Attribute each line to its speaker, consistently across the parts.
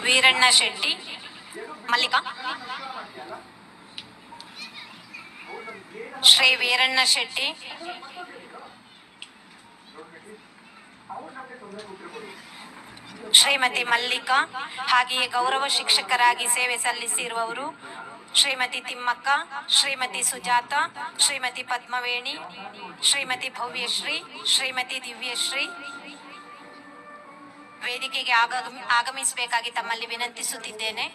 Speaker 1: ವೀರಣ್ಣ ಶೆಟ್ಟಿ, ಮಲ್ಲಿಕಾ, ಶ್ರೀ ವೀರಣ್ಣ ಶೆಟ್ಟಿ, ಶ್ರೀಮತಿ ಮಲ್ಲಿಕಾ. ಹಾಗೆಯೇ ಗೌರವ ಶಿಕ್ಷಕರಾಗಿ ಸೇವೆ ಸಲ್ಲಿಸಿರುವವರು ಶ್ರೀಮತಿ ತಿಮ್ಮಕ್ಕ, ಶ್ರೀಮತಿ ಸುಜಾತ, ಶ್ರೀಮತಿ ಪದ್ಮವೇಣಿ, ಶ್ರೀಮತಿ ಭವ್ಯಶ್ರೀ, ಶ್ರೀಮತಿ ದಿವ್ಯಶ್ರೀ ವೇದಿಕೆಗೆ ಆಗಮಿಸಬೇಕಾಗಿ ತಮ್ಮಲ್ಲಿ ವಿನಂತಿಸುತ್ತಿದ್ದೇನೆ.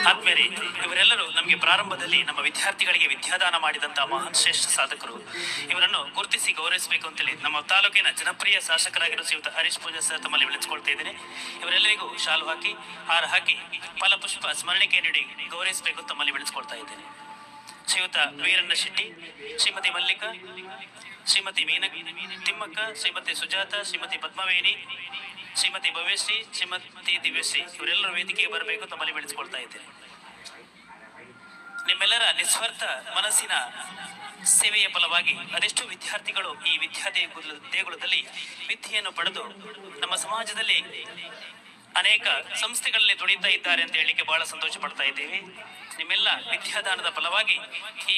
Speaker 2: ಆದ್ಮೇಲೆ ಇವರೆಲ್ಲರೂ ನಮಗೆ ಪ್ರಾರಂಭದಲ್ಲಿ ನಮ್ಮ ವಿದ್ಯಾರ್ಥಿಗಳಿಗೆ ವಿದ್ಯಾದಾನ ಮಾಡಿದಂತಹ ಮಹಾನ್ ಶ್ರೇಷ್ಠ ಸಾಧಕರು. ಇವರನ್ನು ಗುರುತಿಸಿ ಗೌರವಿಸಬೇಕು ಅಂತೇಳಿ ನಮ್ಮ ತಾಲೂಕಿನ ಜನಪ್ರಿಯ ಶಾಸಕರಾಗಿರುವ ಶ್ರೀಯುತ ಹರೀಶ್ ಪೂಜಾ ಸರ್ ತಮ್ಮಲ್ಲಿ ವಿಳಿಸಿಕೊಳ್ತಾ ಇದ್ದೇನೆ. ಇವರೆಲ್ಲರಿಗೂ ಶಾಲು ಹಾಕಿ ಹಾರ ಹಾಕಿ ಫಲಪುಷ್ಪ ಸ್ಮರಣಿಕೆ ನೀಡಿ ಗೌರವಿಸಬೇಕು ತಮ್ಮಲ್ಲಿ ವಿಳಿಸಿಕೊಳ್ತಾ ಇದ್ದೇನೆ. ಶ್ರೀಯುತ ವೀರಣ್ಣ ಶೆಟ್ಟಿ, ಶ್ರೀಮತಿ ಮಲ್ಲಿಕಾ, ಶ್ರೀಮತಿ ತಿಮ್ಮಕ್ಕ, ಶ್ರೀಮತಿ ಸುಜಾತ, ಶ್ರೀಮತಿ ಪದ್ಮವೇಣಿ, ಶ್ರೀಮತಿ ಭವ್ಯಶ್ರೀ, ಶ್ರೀಮತಿ ದಿವ್ಯಶ್ರೀ ಇವರೆಲ್ಲರೂ ವೇದಿಕೆಗೆ ಬರಬೇಕು ತಮ್ಮಲ್ಲಿ ಬೆಳೆಸಿಕೊಳ್ತಾ ಇದ್ದೇನೆ. ನಿಮ್ಮೆಲ್ಲರ ನಿಸ್ವಾರ್ಥ ಮನಸ್ಸಿನ ಸೇವೆಯ ಫಲವಾಗಿ ಅದೆಷ್ಟೋ ವಿದ್ಯಾರ್ಥಿಗಳು ಈ ದೇಗುಲದಲ್ಲಿ ವಿದ್ಯೆಯನ್ನು ಪಡೆದು ನಮ್ಮ ಸಮಾಜದಲ್ಲಿ ಅನೇಕ ಸಂಸ್ಥೆಗಳಲ್ಲಿ ದುಡಿತಾ ಇದ್ದಾರೆ ಅಂತ ಹೇಳಲಿಕ್ಕೆ ಬಹಳ ಸಂತೋಷ ಪಡ್ತಾ ಇದ್ದೇವೆ. ನಿಮ್ಮೆಲ್ಲ ವಿದ್ಯಾದಾನದ ಫಲವಾಗಿ ಈ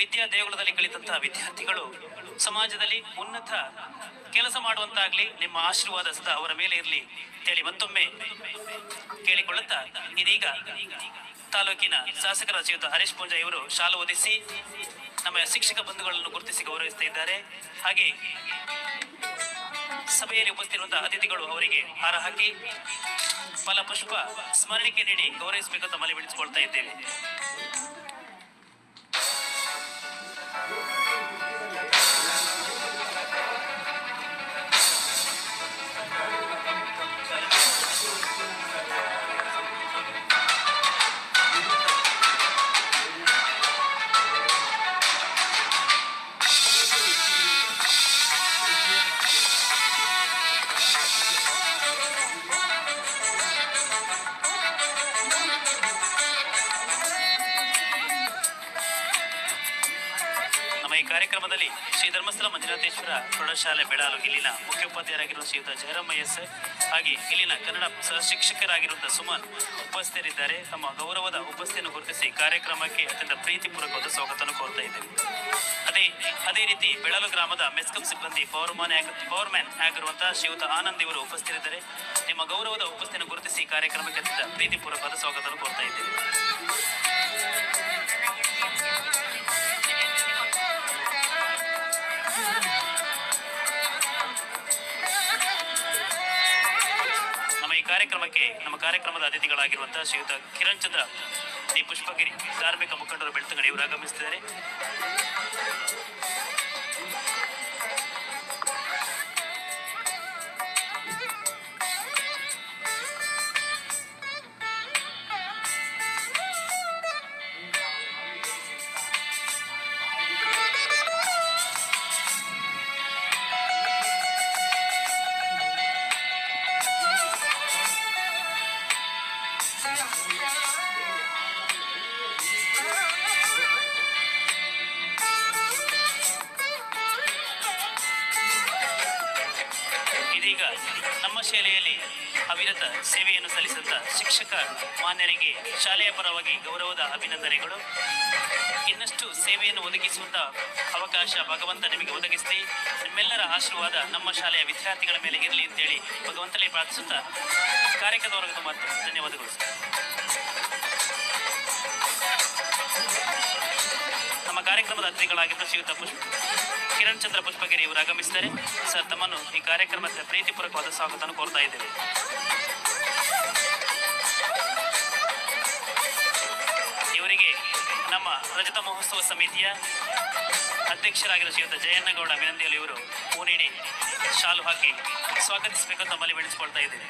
Speaker 2: ವಿದ್ಯಾ ದೇಗುಲದಲ್ಲಿ ಕಲಿತಂತಹ ವಿದ್ಯಾರ್ಥಿಗಳು ಸಮಾಜದಲ್ಲಿ ಉನ್ನತ ಕೆಲಸ ಮಾಡುವಂತಾಗ್ಲಿ, ನಿಮ್ಮ ಆಶೀರ್ವಾದ ಸದಾ ಅವರ ಮೇಲೆ ಇರಲಿ ಅಂತೇಳಿ ಮತ್ತೊಮ್ಮೆ ಕೇಳಿಕೊಳ್ಳುತ್ತಾ, ಇದೀಗ ತಾಲೂಕಿನ ಶಾಸಕರ ಶ್ರೀಯುತ ಹರೀಶ್ ಪೂಂಜಾ ಇವರು ಶಾಲು ಓದಿಸಿ ನಮ್ಮ ಶಿಕ್ಷಕ ಬಂಧುಗಳನ್ನು ಗುರುತಿಸಿ ಗೌರವಿಸ್ತಾ ಇದ್ದಾರೆ. ಹಾಗೆ ಸಭೆಯಲ್ಲಿ ಉಪಸ್ಥಿತಿರುವಂತಹ ಅತಿಥಿಗಳು ಅವರಿಗೆ ಹಾರ ಹಾಕಿ ಫಲಪುಷ್ಪ ಸ್ಮರಣಿಕೆ ನೀಡಿ ಗೌರವಿಸಬೇಕು ತಮ್ಮಲ್ಲಿ ವಿಳಿಸಿಕೊಳ್ತಾ ಇದ್ದೇವೆ. ಈ ಕಾರ್ಯಕ್ರಮದಲ್ಲಿ ಶ್ರೀ ಧರ್ಮಸ್ಥಳ ಮಂಜುನಾಥೇಶ್ವರ ಪ್ರೌಢಶಾಲೆ ಬೆಳಾಲು ಇಲ್ಲಿನ ಮುಖ್ಯೋಪಾಧ್ಯಾಯರಾಗಿರುವ ಶ್ರೀಯುತ ಜಯರಾಮಯ್ಯ ಸರ್, ಹಾಗೆ ಇಲ್ಲಿನ ಕನ್ನಡ ಸಹ ಶಿಕ್ಷಕರಾಗಿರುವಂತಹ ಸುಮನ್ ಉಪಸ್ಥಿತರಿದ್ದಾರೆ. ತಮ್ಮ ಗೌರವದ ಉಪಸ್ಥಿತಿಯನ್ನು ಗುರುತಿಸಿ ಕಾರ್ಯಕ್ರಮಕ್ಕೆ ಅತ್ಯಂತ ಪ್ರೀತಿಪೂರ್ವಕವಾದ ಸ್ವಾಗತವನ್ನು ಕೋರ್ತಾ ಇದ್ದೇವೆ. ಅದೇ ರೀತಿ ಬೆಳಲು ಗ್ರಾಮದ ಮೆಸ್ಕಂ ಸಿಬ್ಬಂದಿ ಪವರ್ ಮ್ಯಾನ್ ಆಗಿರುವಂತಹ ಶ್ರೀಯುತ ಆನಂದ್ ಇವರು ಉಪಸ್ಥಿತರಿದ್ದಾರೆ. ನಿಮ್ಮ ಗೌರವದ ಉಪಸ್ಥಿತಿಯನ್ನು ಗುರುತಿಸಿ ಕಾರ್ಯಕ್ರಮಕ್ಕೆ ಅತ್ಯಂತ ಪ್ರೀತಿಪೂರ್ವಕವಾದ ಸ್ವಾಗತವನ್ನು ಕೋರ್ತಾ ಇದ್ದೇವೆ. ನಮ್ಮ ಕಾರ್ಯಕ್ರಮದ ಅತಿಥಿಗಳಾಗಿರುವಂತಹ ಶ್ರೀಯುತ ಕಿರಣ್ ಚಂದ್ರ ಡಿ ಪುಷ್ಪಗಿರಿ ಧಾರ್ಮಿಕ ಮುಖಂಡರು ಬೆಳ್ತಂಗಡಿ ಇವರು ಆಗಮಿಸುತ್ತಿದ್ದಾರೆ. ಇದೀಗ ನಮ್ಮ ಶಾಲೆಯಲ್ಲಿ ಅವಿರತ ಸೇವೆಯನ್ನು ಸಲ್ಲಿಸಿದ ಶಿಕ್ಷಕ ಮಾನ್ಯರಿಗೆ ಶಾಲೆಯ ಪರವಾಗಿ ಗೌರವದ ಅಭಿನಂದನೆಗಳು. ಇನ್ನಷ್ಟು ಸೇವೆಯನ್ನು ಒದಗಿಸುವಂತ ಅವಕಾಶ ಭಗವಂತ ನಿಮಗೆ ಒದಗಿಸಿ, ನಿಮ್ಮೆಲ್ಲರ ಆಶೀರ್ವಾದ ನಮ್ಮ ಶಾಲೆಯ ವಿದ್ಯಾರ್ಥಿಗಳ ಮೇಲೆ ಇರಲಿ ಅಂತೇಳಿ ಭಗವಂತನೇ ಪ್ರಾರ್ಥಿಸುತ್ತಾ ಕಾರ್ಯಕ್ರಮದವರೆಗೂ ತುಂಬ ಧನ್ಯವಾದಗಳು. ನಮ್ಮ ಕಾರ್ಯಕ್ರಮದ ಅತಿಥಿಗಳಾಗಿದ್ದ ಶ್ರೀಯುತ ಕಿರಣ್ ಚಂದ್ರ ಪುಷ್ಪಗಿರಿ ಇವರು ಆಗಮಿಸಿದ್ದಾರೆ. ಸರ್, ತಮ್ಮನ್ನು ಈ ಕಾರ್ಯಕ್ರಮದ ಪ್ರೀತಿಪೂರ್ವಕವಾದ ಸ್ವಾಗತವನ್ನು ಕೋರ್ತಾ ಇದ್ದೇವೆ. ಇವರಿಗೆ ನಮ್ಮ ರಜತ ಮಹೋತ್ಸವ ಸಮಿತಿಯ ಅಧ್ಯಕ್ಷರಾಗಿರುವ ಶ್ರೀಯುತ ಜಯಣ್ಣಗೌಡ ಮಿನಂದಿಯಲ್ಲಿ ಇವರು ಹೂ ನೀಡಿ ಶಾಲು ಹಾಕಿ ಸ್ವಾಗತಿಸಬೇಕು ತಮ್ಮಲ್ಲಿ ಬೆಳೆಸಿಕೊಳ್ತಾ ಇದ್ದೇವೆ.